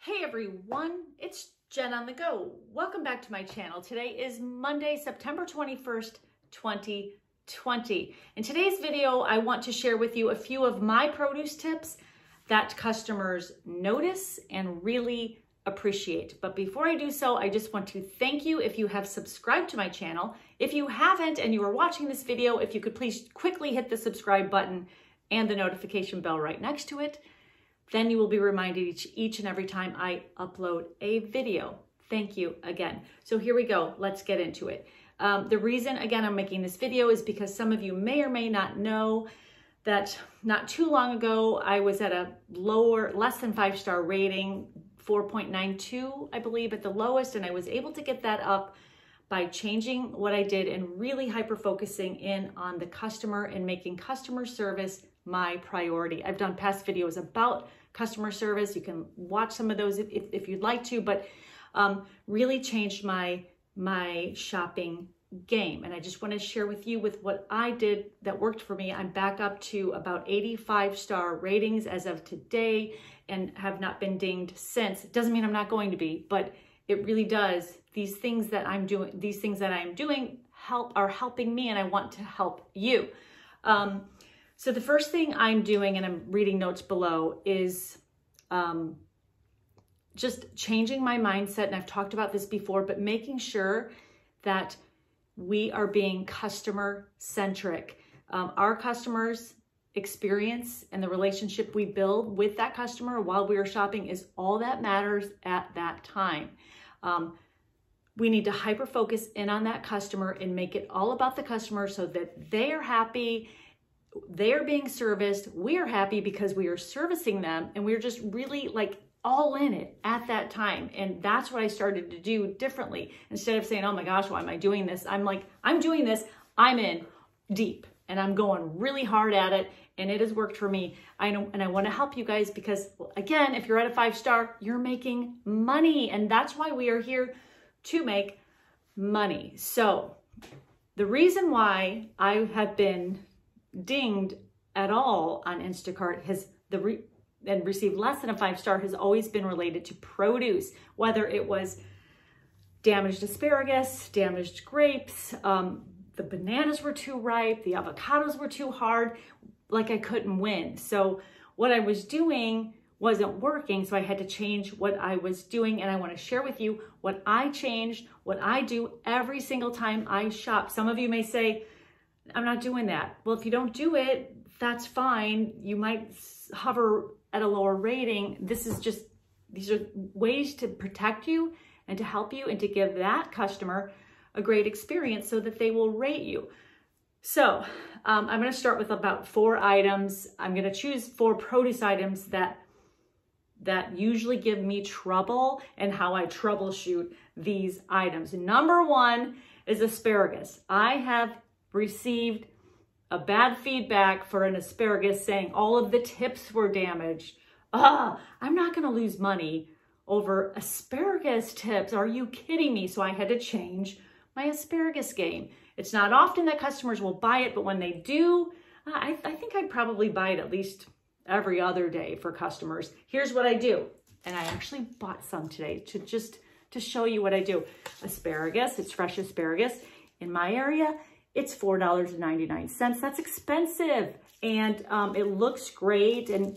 Hey everyone, it's Jen on the Go. Welcome back to my channel. Today is Monday, September 21st, 2020. In today's video, I want to share with you a few of my produce tips that customers notice and really appreciate. But before I do so, I just want to thank you if you have subscribed to my channel. If you haven't and you are watching this video, if you could please quickly hit the subscribe button and the notification bell right next to it. Then you will be reminded each and every time I upload a video. Thank you again. So here we go. Let's get into it. The reason, again, I'm making this video is because some of you may or may not know that not too long ago, I was at a less than 5-star rating, 4.92, I believe, at the lowest, and I was able to get that up by changing what I did and really hyper-focusing in on the customer and making customer service my priority. I've done past videos about customer service. You can watch some of those if you'd like to, but really changed my shopping game. And I just want to share with you with what I did that worked for me. I'm back up to about 85-star ratings as of today and have not been dinged since. It doesn't mean I'm not going to be, but it really does. These things that I'm doing are helping me, and I want to help you. So the first thing I'm doing, and I'm reading notes below, is just changing my mindset. And I've talked about this before, but making sure that we are being customer centric. Our customers' experience and the relationship we build with that customer while we are shopping is all that matters at that time. We need to hyper focus in on that customer and make it all about the customer so that they are happy. They are being serviced. We are happy because we are servicing them, and we're just really like all in it at that time. And that's what I started to do differently. Instead of saying, oh my gosh, why am I doing this? I'm like, I'm doing this. I'm in deep and I'm going really hard at it. And it has worked for me. I know, and I want to help you guys because, again, if you're at a 5-star, you're making money. And that's why we are here, to make money. So the reason why I have been dinged at all on Instacart and received less than a 5-star has always been related to produce, whether it was damaged asparagus, damaged grapes, the bananas were too ripe, the avocados were too hard, like I couldn't win. So what I was doing wasn't working, so I had to change what I was doing, and I want to share with you what I changed, what I do every single time I shop. Some of you may say, I'm not doing that. Well, if you don't do it, that's fine. You might hover at a lower rating. These are ways to protect you and to help you and to give that customer a great experience so that they will rate you. So I'm going to start with about 4 items. I'm going to choose 4 produce items that usually give me trouble and how I troubleshoot these items. Number 1 is asparagus. I have received a bad feedback for an asparagus saying all of the tips were damaged. I'm not going to lose money over asparagus tips. Are you kidding me? So I had to change my asparagus game. It's not often that customers will buy it, but when they do, I think I'd probably buy it at least every other day for customers. Here's what I do. And I actually bought some today to show you what I do. Asparagus, it's fresh asparagus. In my area, it's $4.99. That's expensive. And it looks great. And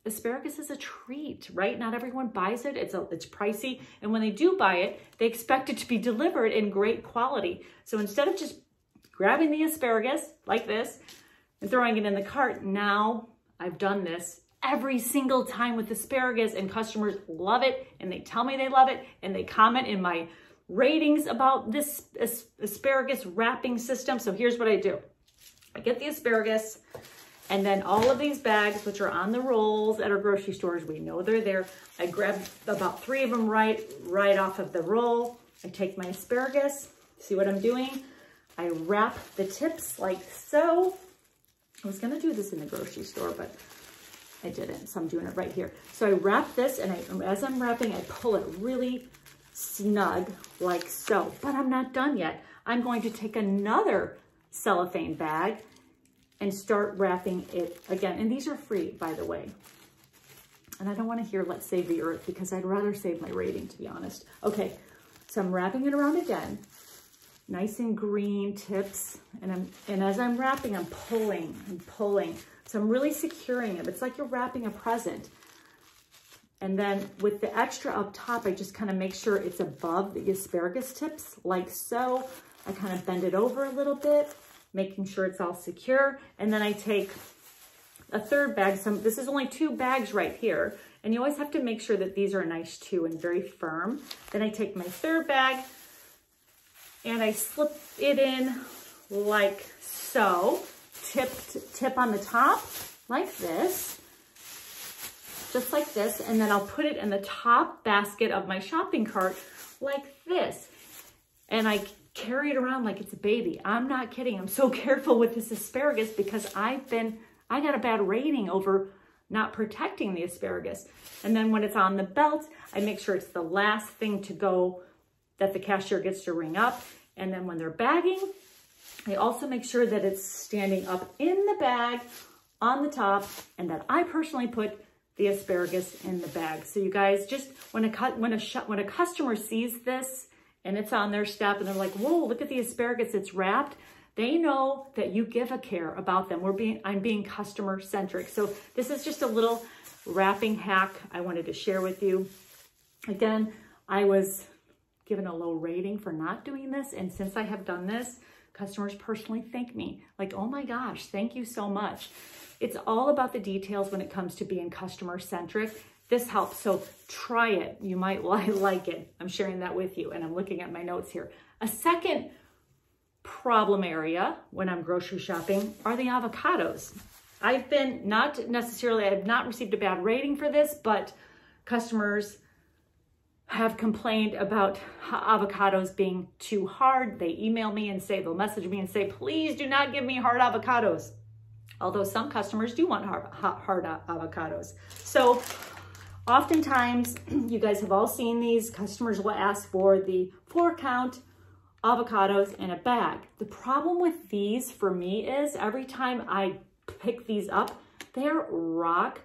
asparagus is a treat, right? Not everyone buys it. It's pricey. And when they do buy it, they expect it to be delivered in great quality. So instead of just grabbing the asparagus like this and throwing it in the cart, now I've done this every single time with asparagus, and customers love it, and they tell me they love it, and they comment in my ratings about this asparagus wrapping system. So here's what I do. I get the asparagus, and then all of these bags, which are on the rolls at our grocery stores, we know they're there. I grab about 3 of them right off of the roll. I take my asparagus. See what I'm doing? I wrap the tips like so. I was gonna do this in the grocery store, but I didn't, so I'm doing it right here. So I wrap this, and as I'm wrapping, I pull it really snug like so, but I'm not done yet. I'm going to take another cellophane bag and start wrapping it again. And these are free, by the way. And I don't want to hear, let's save the earth, because I'd rather save my rating, to be honest. Okay, so I'm wrapping it around again. Nice and green tips. And as I'm wrapping, I'm pulling and pulling. So I'm really securing it. It's like you're wrapping a present. And then with the extra up top, I just kind of make sure it's above the asparagus tips, like so. I kind of bend it over a little bit, making sure it's all secure. And then I take a third bag. This is only 2 bags right here. And you always have to make sure that these are nice too and very firm. Then I take my third bag and I slip it in like so. Tip on the top like this. Just like this, and then I'll put it in the top basket of my shopping cart like this. And I carry it around like it's a baby. I'm not kidding. I'm so careful with this asparagus because I got a bad rating over not protecting the asparagus. And then when it's on the belt, I make sure it's the last thing to go that the cashier gets to ring up. And then when they're bagging, I also make sure that it's standing up in the bag on the top, and that I personally put the asparagus in the bag. So you guys, just when a customer sees this and it's on their step and they're like, whoa, look at the asparagus, it's wrapped, they know that you give a care about them. I'm being customer centric. So this is just a little wrapping hack I wanted to share with you. Again, I was given a low rating for not doing this. And since I have done this, customers personally thank me. Like, oh my gosh, thank you so much. It's all about the details when it comes to being customer centric. This helps, so try it. You might like it. I'm sharing that with you, and I'm looking at my notes here. A second problem area when I'm grocery shopping are the avocados. I've not received a bad rating for this, but customers have complained about avocados being too hard. They email me and they'll message me and say, please do not give me hard avocados. Although some customers do want hard avocados. So oftentimes, you guys have all seen these, customers will ask for the 4-count avocados in a bag. The problem with these for me is every time I pick these up, they're rock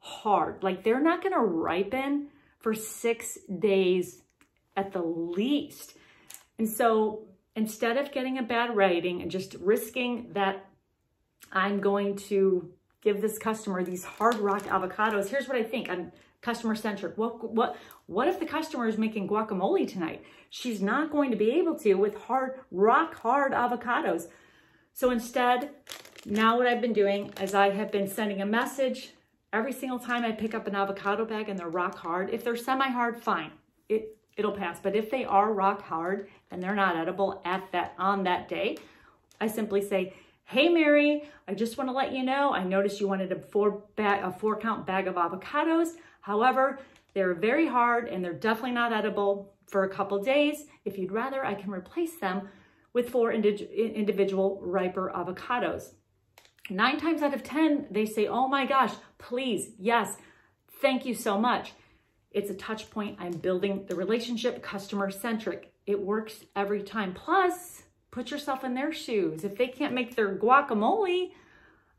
hard. Like, they're not gonna ripen for 6 days at the least. And so instead of getting a bad rating and just risking that I'm going to give this customer these hard rock avocados, here's what I think. I'm customer centric. What if the customer is making guacamole tonight? She's not going to be able to with rock hard avocados. So instead, now what I've been doing is I have been sending a message every single time I pick up an avocado bag and they're rock hard. If they're semi-hard, fine, it'll pass. But if they are rock hard and they're not edible on that day, I simply say, hey Mary, I just want to let you know, I noticed you wanted a 4-count bag of avocados. However, they're very hard and they're definitely not edible for a couple days. If you'd rather, I can replace them with 4 individual riper avocados. 9 times out of 10, they say, oh my gosh, please, yes, thank you so much. It's a touch point. I'm building the relationship, customer centric. It works every time. Plus, put yourself in their shoes. If they can't make their guacamole,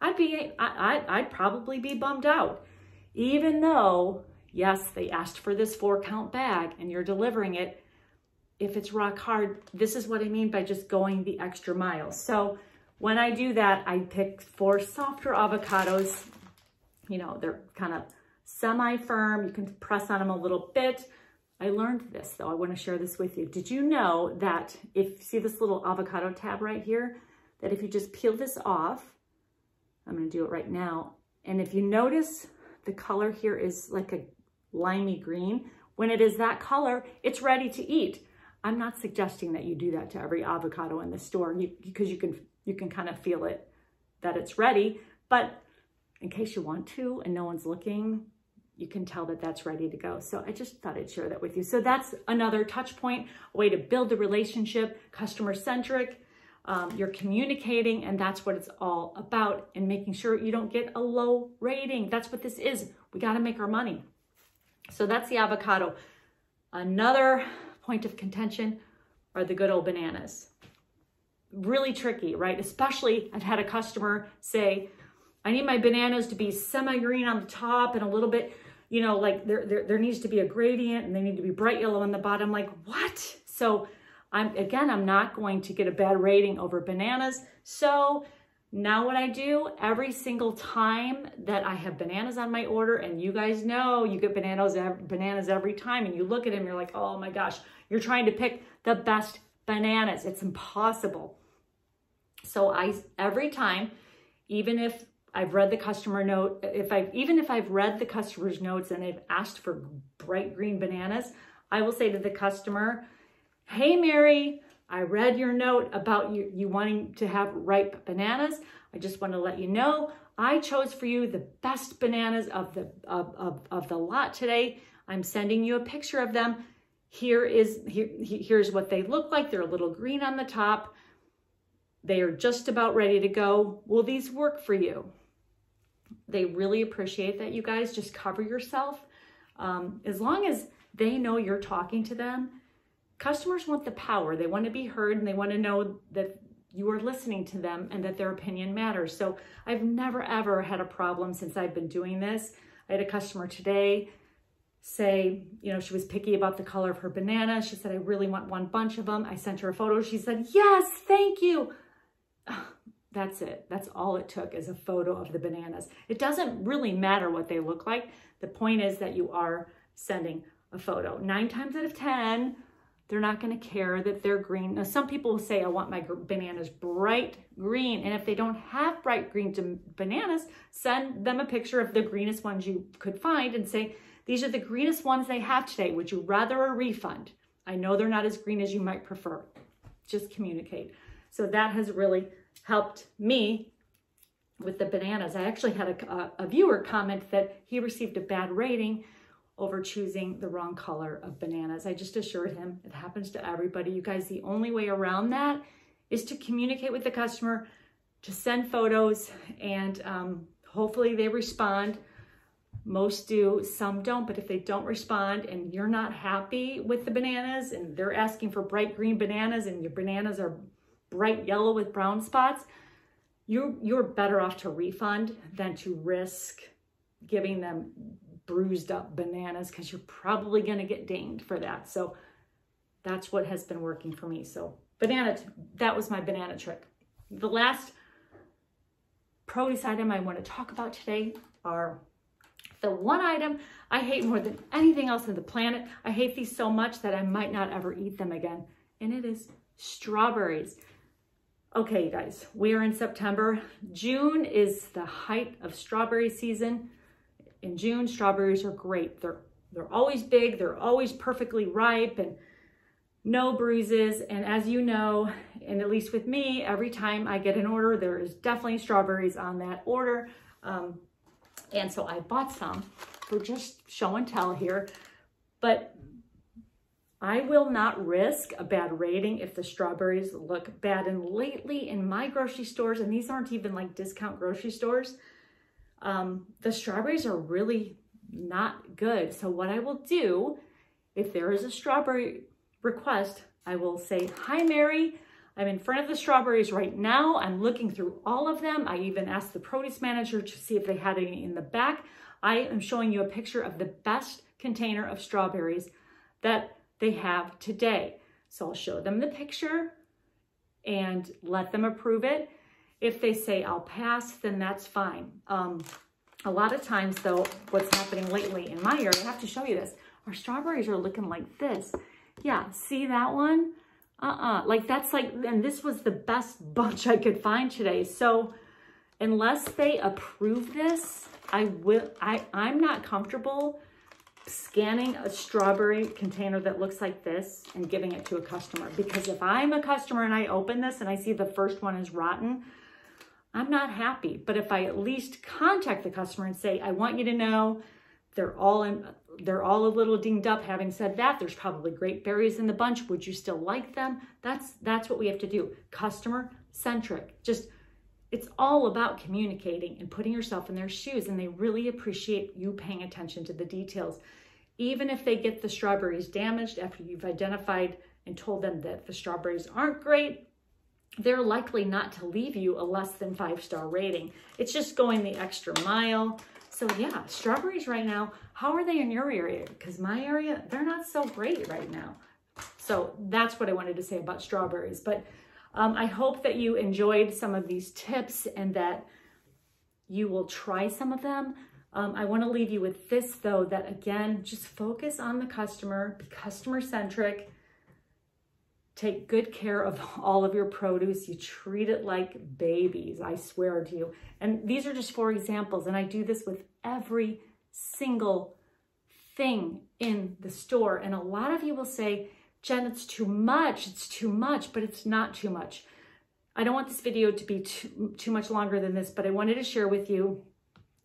I'd probably be bummed out. Even though, yes, they asked for this 4-count bag and you're delivering it, if it's rock hard, this is what I mean by just going the extra mile. So when I do that, I pick 4 softer avocados. You know, they're kind of semi-firm. You can press on them a little bit. I learned this, though. I want to share this with you. Did you know that see this little avocado tab right here? That if you just peel this off, I'm going to do it right now. And if you notice, the color here is like a limey green. When it is that color, it's ready to eat. I'm not suggesting that you do that to every avocado in the store because you can kind of feel it, that it's ready. But in case you want to and no one's looking, you can tell that that's ready to go. So I just thought I'd share that with you. So that's another touch point, a way to build the relationship, customer centric. You're communicating, and that's what it's all about, and making sure you don't get a low rating. That's what this is. We got to make our money. So that's the avocado. Another point of contention are the good old bananas. Really tricky, right? Especially, I've had a customer say, I need my bananas to be semi-green on the top and a little bit you know, like there needs to be a gradient and they need to be bright yellow on the bottom. Like, what? So I'm not going to get a bad rating over bananas. So now what I do every single time that I have bananas on my order, and you guys know you get bananas every time, and you look at them, you're like, oh my gosh, you're trying to pick the best bananas. It's impossible. So every time, even if I've read the customer note, even if I've read the customer's notes and they've asked for bright green bananas, I will say to the customer, hey, Mary, I read your note about you wanting to have ripe bananas. I just want to let you know I chose for you the best bananas of the lot today. I'm sending you a picture of them. Here's what they look like. They're a little green on the top. They are just about ready to go. Will these work for you? They really appreciate that, you guys. Just cover yourself. As long as they know you're talking to them, customers want the power. They want to be heard, and they want to know that you are listening to them and that their opinion matters. So I've never, ever had a problem since I've been doing this. I had a customer today say, you know, she was picky about the color of her banana. She said, I really want one bunch of them. I sent her a photo. She said, yes, thank you. That's it. That's all it took, is a photo of the bananas. It doesn't really matter what they look like. The point is that you are sending a photo. 9 times out of 10, they're not going to care that they're green. Now, some people will say, I want my bananas bright green. And if they don't have bright green bananas, send them a picture of the greenest ones you could find and say, these are the greenest ones they have today. Would you rather a refund? I know they're not as green as you might prefer. Just communicate. So that has really helped me with the bananas. I actually had a viewer comment that he received a bad rating over choosing the wrong color of bananas. I just assured him it happens to everybody. You guys, the only way around that is to communicate with the customer, to send photos, and hopefully they respond. Most do, some don't, but if they don't respond and you're not happy with the bananas and they're asking for bright green bananas and your bananas are bright yellow with brown spots, you're better off to refund than to risk giving them bruised up bananas, because you're probably going to get dinged for that. So that's what has been working for me. So that was my banana trick. The last produce item I want to talk about today are the one item I hate more than anything else on the planet. I hate these so much that I might not ever eat them again. And it is strawberries. Okay, you guys, we are in September. June is the height of strawberry season. In June, strawberries are great. They're always big, they're always perfectly ripe and no bruises. And as you know, and at least with me, every time I get an order, there is definitely strawberries on that order. And so I bought some for just show and tell here, but I will not risk a bad rating if the strawberries look bad. And lately in my grocery stores, and these aren't even like discount grocery stores, the strawberries are really not good. So what I will do, if there is a strawberry request, I will say, hi, Mary, I'm in front of the strawberries right now. I'm looking through all of them. I even asked the produce manager to see if they had any in the back. I am showing you a picture of the best container of strawberries that they have today. So I'll show them the picture and let them approve it. If they say I'll pass, then that's fine. A lot of times though, what's happening lately in my area, I have to show you this, our strawberries are looking like this. Yeah, see that one? Like that's like, and this was the best bunch I could find today. So unless they approve this, I'm not comfortable scanning a strawberry container that looks like this and giving it to a customer. Because if I'm a customer and I open this and I see the first one is rotten, I'm not happy. But if I at least contact the customer and say, I want you to know they're all a little dinged up. Having said that, there's probably great berries in the bunch. Would you still like them? That's what we have to do. Customer centric. Just, it's all about communicating and putting yourself in their shoes, and they really appreciate you paying attention to the details. Even if they get the strawberries damaged after you've identified and told them that the strawberries aren't great, they're likely not to leave you a less than 5-star rating. It's just going the extra mile. So yeah, strawberries right now, how are they in your area? Because my area, they're not so great right now. So that's what I wanted to say about strawberries. But I hope that you enjoyed some of these tips and that you will try some of them. I want to leave you with this though, that again, just focus on the customer, be customer centric, take good care of all of your produce. You treat it like babies, I swear to you. And these are just 4 examples. And I do this with every single thing in the store. And a lot of you will say, Jen, it's too much, but it's not too much. I don't want this video to be too much longer than this, but I wanted to share with you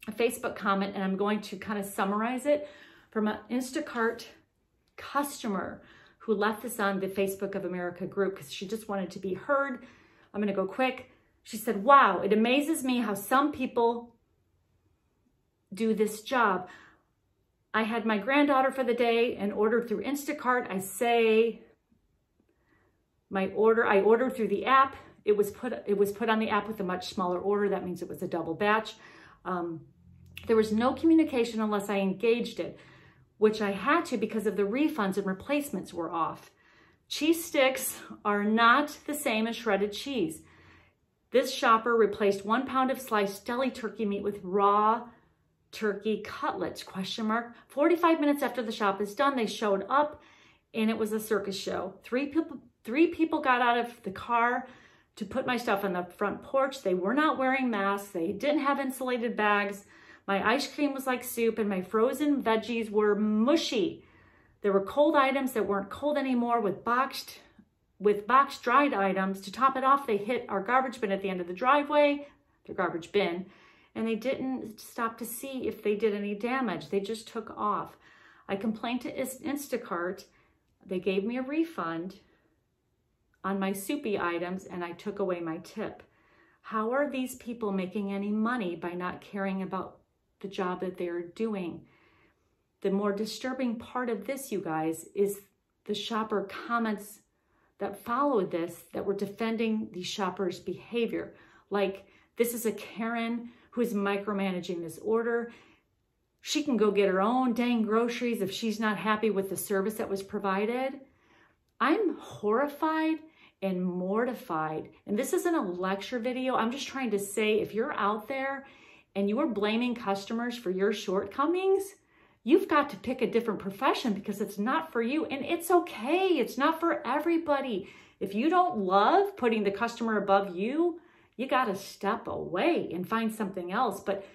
a Facebook comment, and I'm going to kind of summarize it from an Instacart customer who left this on the Facebook of America group because she just wanted to be heard. I'm going to go quick. She said, wow, it amazes me how some people do this job. I had my granddaughter for the day and ordered through Instacart. I ordered through the app. It was put on the app with a much smaller order. That means it was a double batch. There was no communication unless I engaged it, which I had to because of the refunds and replacements were off. Cheese sticks are not the same as shredded cheese. This shopper replaced 1 pound of sliced deli turkey meat with raw turkey cutlets, ? 45 minutes after the shop is done, they showed up and it was a circus show. Three people got out of the car to put my stuff on the front porch. They were not wearing masks. They didn't have insulated bags. My ice cream was like soup and my frozen veggies were mushy. There were cold items that weren't cold anymore with boxed dried items. To top it off, they hit our garbage bin at the end of the driveway, the garbage bin, and they didn't stop to see if they did any damage. They just took off. I complained to Instacart. They gave me a refund on my soupy items and I took away my tip. How are these people making any money by not caring about the job that they're doing? The more disturbing part of this, you guys, is the shopper comments that followed this that were defending the shopper's behavior. Like, this is a Karen who is micromanaging this order. She can go get her own dang groceries if she's not happy with the service that was provided. I'm horrified and mortified. And this isn't a lecture video. I'm just trying to say, if you're out there and you are blaming customers for your shortcomings, you've got to pick a different profession because it's not for you. And it's okay. It's not for everybody. If you don't love putting the customer above you, you got to step away and find something else. But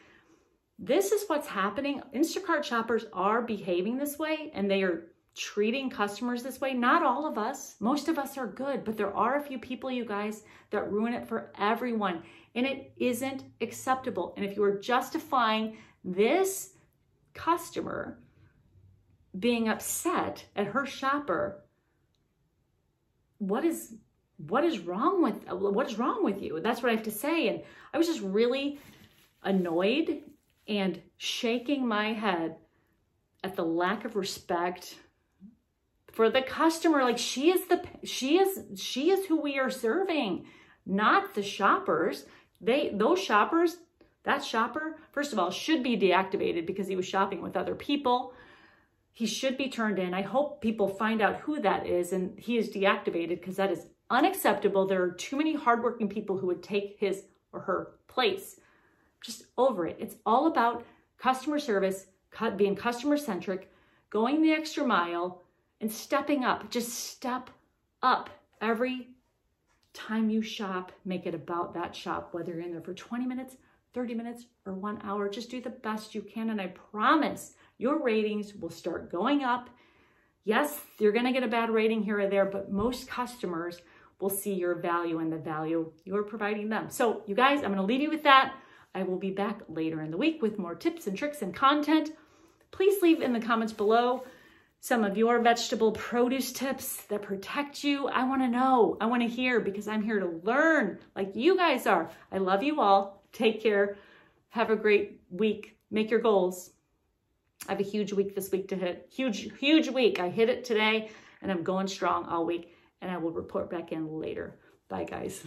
this is what's happening. Instacart shoppers are behaving this way and they are treating customers this way. Not all of us. Most of us are good, but there are a few people, you guys, that ruin it for everyone. And it isn't acceptable. And if you are justifying this customer being upset at her shopper, what is wrong with you? That's what I have to say. And I was just really annoyed and shaking my head at the lack of respect for the customer. Like, she is who we are serving, not the shoppers. That shopper, first of all, should be deactivated because he was shopping with other people. He should be turned in. I hope people find out who that is and he is deactivated because that is unacceptable. There are too many hardworking people who would take his or her place. Just over it. It's all about customer service, being customer centric, going the extra mile, and stepping up. Just step up. Every time you shop, make it about that shop, whether you're in there for 20 minutes, 30 minutes, or 1 hour. Just do the best you can, and I promise your ratings will start going up. Yes, you're going to get a bad rating here or there, but most customers will see your value and the value you're providing them. So you guys, I'm going to leave you with that. I will be back later in the week with more tips and tricks and content. Please leave in the comments below some of your vegetable produce tips that protect you. I want to know. I want to hear because I'm here to learn like you guys are. I love you all. Take care. Have a great week. Make your goals. I have a huge week this week to hit. Huge week. I hit it today and I'm going strong all week and I will report back in later. Bye, guys.